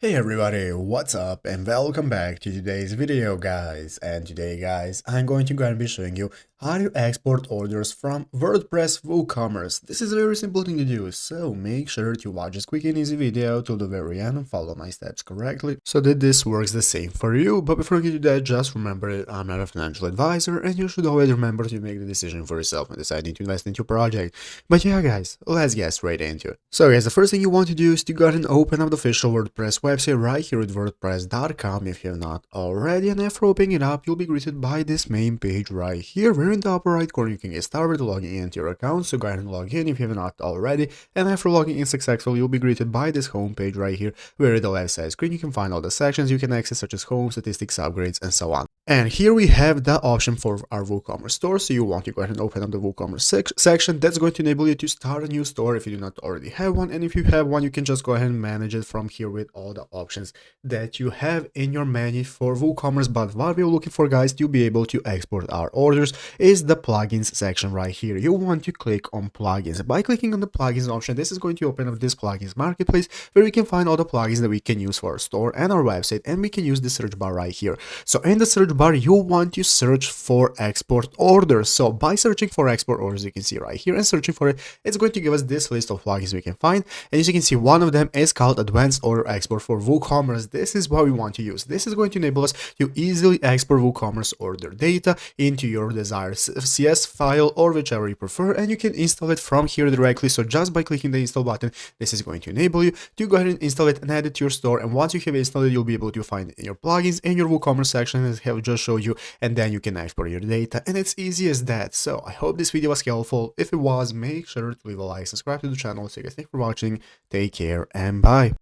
Hey everybody, what's up and welcome back to today's video guys. And today guys, I'm going to be showing you how to export orders from WordPress WooCommerce. This is a very simple thing to do, so make sure to watch this quick and easy video till the very end and follow my steps correctly so that this works the same for you. But before we get to that, just remember that I'm not a financial advisor and you should always remember to make the decision for yourself when deciding to invest into your project. But yeah guys, let's get straight into it. So guys, the first thing you want to do is to go ahead and open up the official WordPress website right here at wordpress.com if you have not already, and after opening it up, you'll be greeted by this main page right here, where in the upper right corner you can get started logging into your account, so go ahead and log in if you have not already, and after logging in successfully, you'll be greeted by this home page right here, where at the left side screen you can find all the sections you can access such as home, statistics, upgrades, and so on. And here we have the option for our WooCommerce store, so you want to go ahead and open up the WooCommerce section. That's going to enable you to start a new store if you do not already have one, and if you have one, you can just go ahead and manage it from here with all the options that you have in your menu for WooCommerce. But what we're looking for guys to be able to export our orders is the plugins section right here. You want to click on plugins. By clicking on the plugins option, this is going to open up this plugins marketplace where we can find all the plugins that we can use for our store and our website, and we can use the search bar right here. So in the search bar, you want to search for export orders. So by searching for export orders, you can see right here and searching for it, it's going to give us this list of plugins we can find. And as you can see, one of them is called Advanced Order Export for WooCommerce. This is what we want to use. This is going to enable us to easily export WooCommerce order data into your desired CS file or whichever you prefer, and you can install it from here directly. So just by clicking the install button, this is going to enable you to go ahead and install it and add it to your store. And once you have installed it, you'll be able to find it in your plugins in your WooCommerce section, as I have just showed you, and then you can export your data, and it's easy as that. So I hope this video was helpful. If it was, make sure to leave a like, subscribe to the channel. So guys, thanks for watching, take care, and bye.